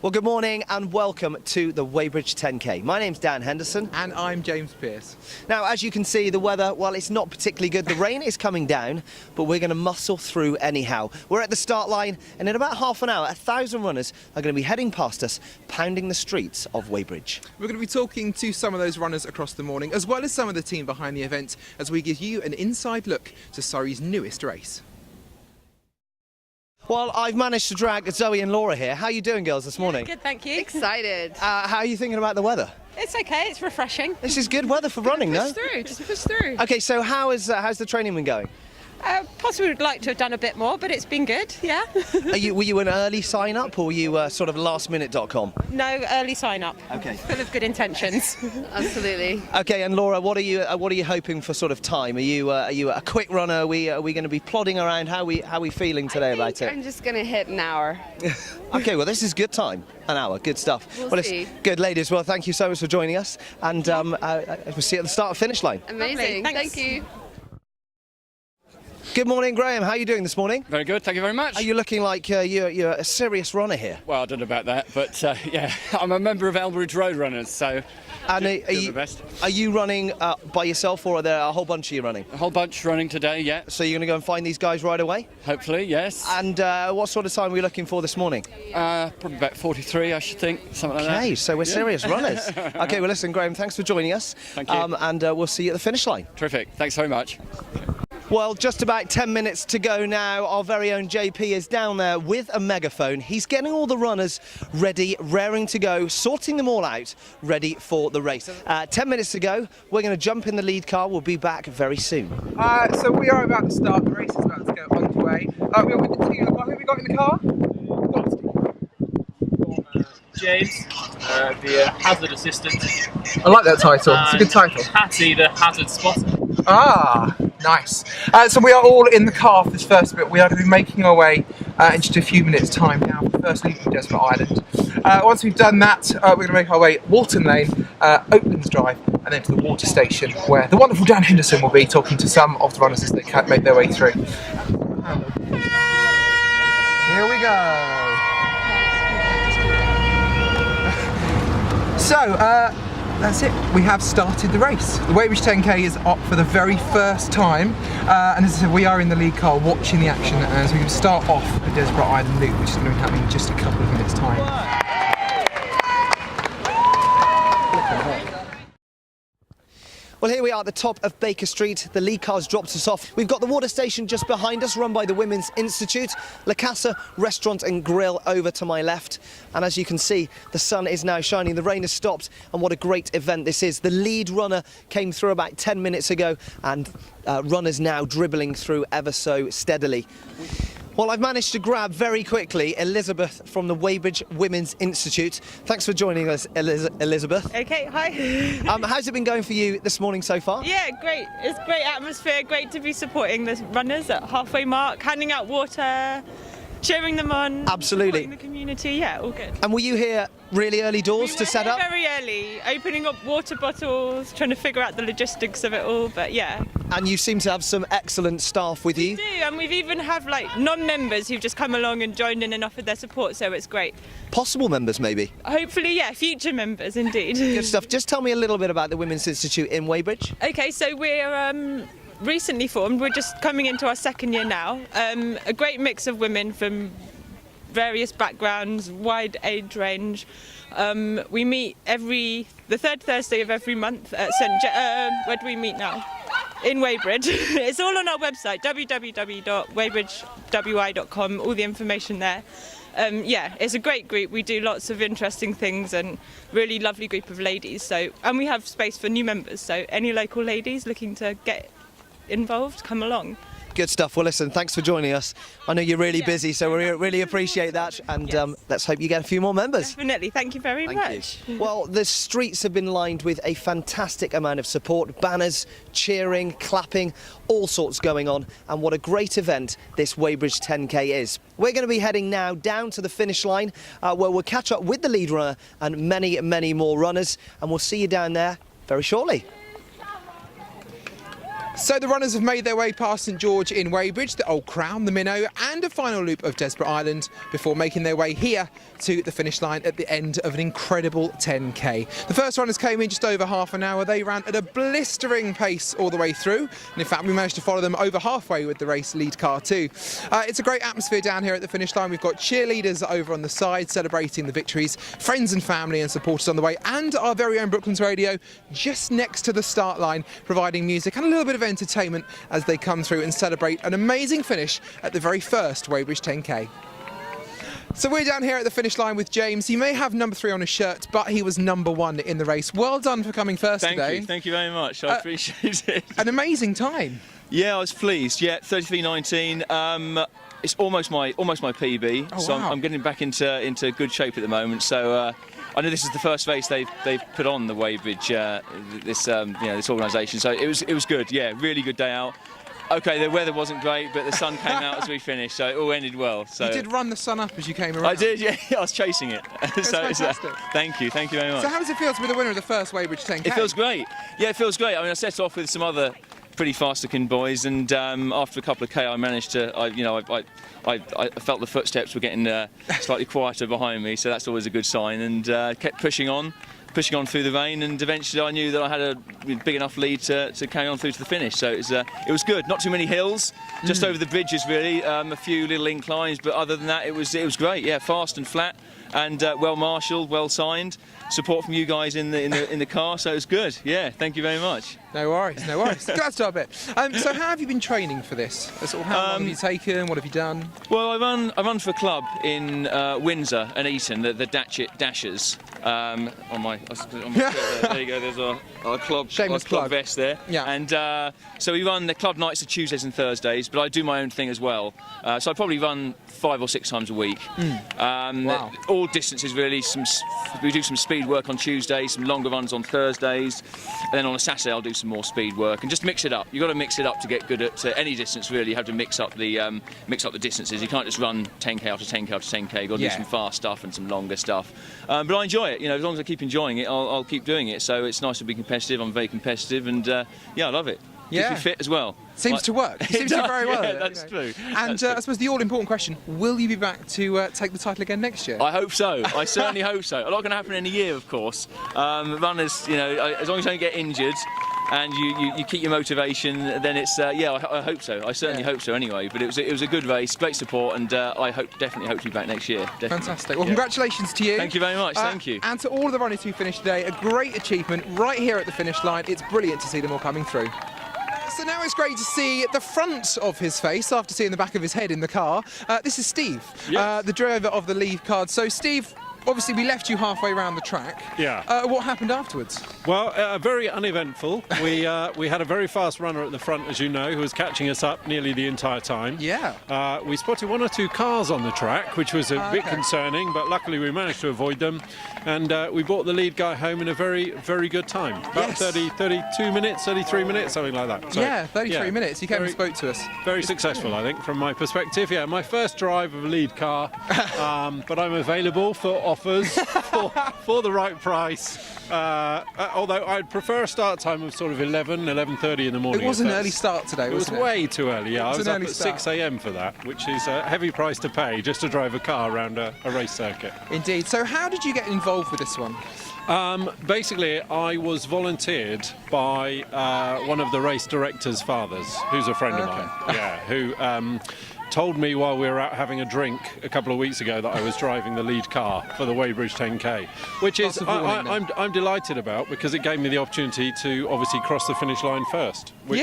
Well, good morning and welcome to the Weybridge 10K. My name's Dan Henderson. And I'm James Pearce. Now, as you can see, the weather, well, it's not particularly good. The rain is coming down, but we're going to muscle through anyhow. We're at the start line, and in about half an hour, 1,000 runners are going to be heading past us, pounding the streets of Weybridge. We're going to be talking to some of those runners across the morning, as well as some of the team behind the event, as we give you an inside look to Surrey's newest race. Well, I've managed to drag Zoe and Laura here. How are you doing, girls, this morning? Good, thank you. Excited. How are you thinking about the weather? It's okay, it's refreshing. This is good weather for running, no? Just push through. Okay, so how's the training been going? Possibly would like to have done a bit more, but it's been good, yeah. Were you an early sign-up, or were you sort of lastminute.com? No, early sign up. Okay. Full of good intentions. Absolutely. Okay, and Laura, what are you hoping for sort of time? Are you a quick runner? Are we going to be plodding around? How are we feeling today about it? I'm just going to hit an hour. Okay, well, this is good time. An hour, good stuff. We'll see. It's good, ladies. Well, thank you so much for joining us, and we'll see you at the start finish line. Amazing. Lovely, thanks. Thank you. Good morning, Graham. How are you doing this morning? Very good, thank you very much. Are you looking like you're a serious runner here? Well, I don't know about that, but yeah, I'm a member of Weybridge Road Runners, so And do the best. Are you running by yourself, or are there a whole bunch of you running? A whole bunch running today, yeah. So you're going to go and find these guys right away? Hopefully, yes. And what sort of time are we looking for this morning? Probably about 43, I should think, something like that. Okay, so we're serious runners. Okay, well, listen, Graham, thanks for joining us. Thank you. And we'll see you at the finish line. Terrific, thanks very much. Well, just about 10 minutes to go now. Our very own JP is down there with a megaphone. He's getting all the runners ready, raring to go, sorting them all out, ready for the race. 10 minutes to go. We're going to jump in the lead car. We'll be back very soon. So we are about to start. The race is about to go underway. We're with the team. Who have we got in the car? James, the hazard assistant. I like that title. It's a good title. Patty, the hazard spotter. Ah, nice. So we are all in the car for this first bit. We are going to be making our way in just a few minutes' time now, first leaving Desperate Island. Once we've done that, we're going to make our way Walton Lane, Oaklands Drive, and then to the water station, where the wonderful Dan Henderson will be talking to some of the runners as they can't make their way through. Here we go. So, that's it. We have started the race. The Weybridge 10K is up for the very first time, and as I said, we are in the lead car watching the action as we start off the Desperate Island Loop, which is going to be happening in just a couple of minutes' time. Well, here we are at the top of Baker Street. The lead car's dropped us off. We've got the water station just behind us, run by the Women's Institute. La Casa Restaurant and Grill over to my left. And as you can see, the sun is now shining. The rain has stopped, and what a great event this is. The lead runner came through about 10 minutes ago, and runners now dribbling through ever so steadily. Well, I've managed to grab very quickly Elizabeth from the Weybridge Women's Institute. Thanks for joining us, Elizabeth. Okay, hi. How's it been going for you this morning so far? Yeah, great. It's great atmosphere, great to be supporting the runners at halfway mark, handing out water, cheering them on. Absolutely. Supporting the community, yeah, all good. And were you here really early doors to set up? Very early, opening up water bottles, trying to figure out the logistics of it all, but yeah. And you seem to have some excellent staff with you. We do, and we've even have like non-members who've just come along and joined in and offered their support, so it's great. Possible members, maybe? Hopefully, yeah, future members indeed. Good stuff. Just tell me a little bit about the Women's Institute in Weybridge. Okay, so we're recently formed. We're just coming into our second year now. A great mix of women from various backgrounds, wide age range. We meet the third Thursday of every month at where do we meet now? In Weybridge. It's all on our website, www.weybridgewi.com, all the information there. Yeah, it's a great group. We do lots of interesting things and really lovely group of ladies. And we have space for new members, so any local ladies looking to get involved, come along. Good stuff. Well, listen, thanks for joining us. I know you're really busy, so we really appreciate that. And let's hope you get a few more members. Definitely. Thank you very much. Well, the streets have been lined with a fantastic amount of support, banners, cheering, clapping, all sorts going on. And what a great event this Weybridge 10K is. We're going to be heading now down to the finish line, where we'll catch up with the lead runner and many, many more runners. And we'll see you down there very shortly. So the runners have made their way past St George in Weybridge, the Old Crown, the Minnow and a final loop of Desborough Island before making their way here to the finish line at the end of an incredible 10k. The first runners came in just over half an hour. They ran at a blistering pace all the way through, and in fact we managed to follow them over halfway with the race lead car too. It's a great atmosphere down here at the finish line. We've got cheerleaders over on the side celebrating the victories, friends and family and supporters on the way, and our very own Brooklands Radio just next to the start line providing music and a little bit of entertainment as they come through and celebrate an amazing finish at the very first Weybridge 10k. So we're down here at the finish line with James. He may have number 3 on his shirt, but he was number 1 in the race. Well done for coming first today. Thank you very much. I appreciate it. An amazing time. Yeah, I was pleased. Yeah, 33.19. It's almost my PB, oh, so wow. I'm getting back into good shape at the moment. So I know this is the first race they've put on the Weybridge, this organisation. So it was good. Yeah, really good day out. Okay, the weather wasn't great, but the sun came out as we finished, so it all ended well. So you did run the sun up as you came around. I did, yeah. I was chasing it. It's fantastic. Thank you very much. So how does it feel to be the winner of the first Weybridge 10k? It feels great. Yeah, it feels great. I mean, I set off with some other pretty fast-looking boys, and after a couple of k, I managed to. I felt the footsteps were getting slightly quieter behind me, so that's always a good sign. And kept pushing on through the rain, and eventually I knew that I had a big enough lead to carry on through to the finish. So it was good. Not too many hills, just over the bridges really. A few little inclines, but other than that, it was great. Yeah, fast and flat, and well marshalled, well signed. Support from you guys in the car, so it was good. Yeah, thank you very much. No worries, no worries. Glad to start a bit. So how have you been training for this? Sort of how long have you taken? What have you done? Well, I run for a club in Windsor and Eton, the Datchet Dashers. On my there you go. There's our club vest there. Yeah. And so we run the club nights are Tuesdays and Thursdays, but I do my own thing as well. So I probably run 5 or 6 times a week. Wow. All distances really. We do some speed work on Tuesdays, some longer runs on Thursdays, and then on a Saturday I'll do some more speed work and just mix it up. You've got to mix it up to get good at any distance really. You have to mix up the distances. You can't just run 10k after 10k after 10k. You've got to do some fast stuff and some longer stuff. But I enjoy it. You know, as long as I keep enjoying it, I'll keep doing it. So it's nice to be competitive. I'm very competitive, and yeah, I love it. Keeps me fit as well. Seems to work. It seems to do very well. Yeah, that's true. And I suppose the all-important question, will you be back to take the title again next year? I hope so. I certainly hope so. A lot can happen in a year, of course. Runners, you know, as long as you don't get injured and you keep your motivation, then it's, yeah, I hope so. I certainly hope so anyway. But it was a good race, great support, and I definitely hope to be back next year. Definitely. Fantastic. Well, congratulations to you. Thank you very much. Thank you. And to all of the runners who finished today, a great achievement right here at the finish line. It's brilliant to see them all coming through. So now it's great to see the front of his face after seeing the back of his head in the car. This is Steve, Yes. the driver of the lead card. So Steve, obviously we left you halfway around the track. Yeah. What happened afterwards? Well, very uneventful. We had a very fast runner at the front, as you know, who was catching us up nearly the entire time. Yeah. We spotted 1 or 2 cars on the track, which was a bit concerning, but luckily we managed to avoid them. And we brought the lead guy home in a very, very good time. About 32 minutes, 33 minutes, something like that. So, yeah, 33 minutes. He came and spoke to us. Very successful, I think, from my perspective. Yeah, my first drive of a lead car, but I'm available for offers for the right price. Although I'd prefer a start time of sort of 11:30 in the morning. It was an early start today, It was wasn't it? way too early, yeah. I was up at 6 start. a.m. for that, which is a heavy price to pay just to drive a car around a race circuit. Indeed. So how did you get involved with this one? Basically, I was volunteered by one of the race director's fathers, who's a friend of mine. Yeah, who told me while we were out having a drink a couple of weeks ago that I was driving the lead car for the Weybridge 10k, which is I'm delighted about, because it gave me the opportunity to obviously cross the finish line first. Which,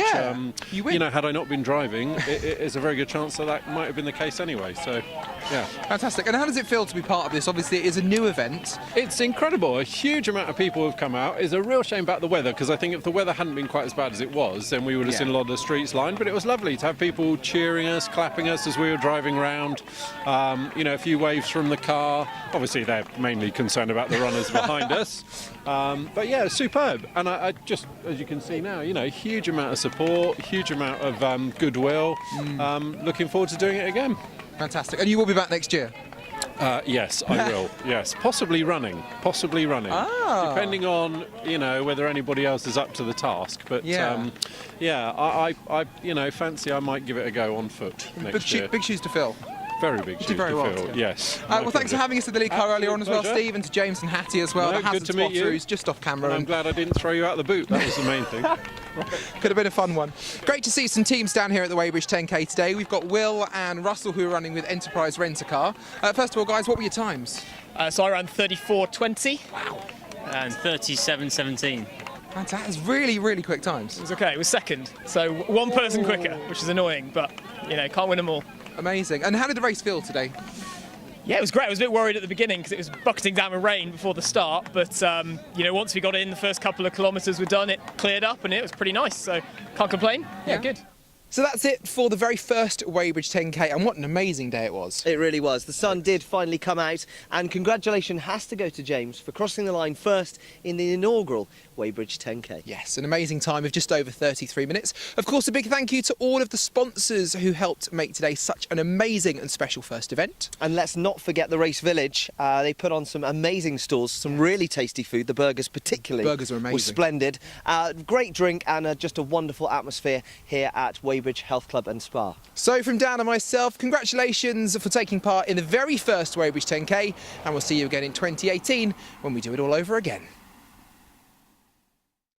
you know, had I not been driving, it is a very good chance that might have been the case anyway. So, yeah. Fantastic. And how does it feel to be part of this? Obviously, it is a new event. It's incredible. A huge amount of people have come out. It's a real shame about the weather, because I think if the weather hadn't been quite as bad as it was, then we would have seen a lot of the streets lined. But it was lovely to have people cheering us, clapping us as we were driving round. You know, a few waves from the car. Obviously, they're mainly concerned about the runners behind us. But yeah, it's superb. And I just, as you can see now, you know, huge amount of support, huge amount of goodwill. Looking forward to doing it again. Fantastic. And you will be back next year? Yes, I will. Yes, possibly running. Possibly running. Depending on whether anybody else is up to the task. But I fancy I might give it a go on foot next year. Big shoes to fill. Very big shoes to fill. Yes. Well, thanks for having us at the League Car earlier on as well, Steve, and to James and Hattie as well. No, the hazard good to meet you. spotters just off camera. And I'm glad I didn't throw you out the boot. That was the main thing. Could have been a fun one. Great to see some teams down here at the Weybridge 10K today. We've got Will and Russell who are running with Enterprise Rent-A-Car. First of all, guys, what were your times? So I ran 34.20. Wow. And 37.17. That's really, really quick times. It was okay, it was second. So one person quicker, which is annoying, but can't win them all. Amazing. And how did the race feel today? Yeah, it was great. I was a bit worried at the beginning because it was bucketing down with rain before the start, but once we got in, the first couple of kilometres were done, it cleared up and it was pretty nice, so can't complain. Yeah, good. So that's it for the very first Weybridge 10K, and what an amazing day it was. It really was. The sun did finally come out, and congratulations has to go to James for crossing the line first in the inaugural Weybridge 10K. Yes, an amazing time of just over 33 minutes. Of course, a big thank you to all of the sponsors who helped make today such an amazing and special first event. And let's not forget the Race Village. They put on some amazing stalls, some really tasty food. The burgers particularly Burgers are amazing. was splendid. Great drink and just a wonderful atmosphere here at Weybridge Health Club and Spa. So from Dan and myself, congratulations for taking part in the very first Weybridge 10K, and we'll see you again in 2018 when we do it all over again.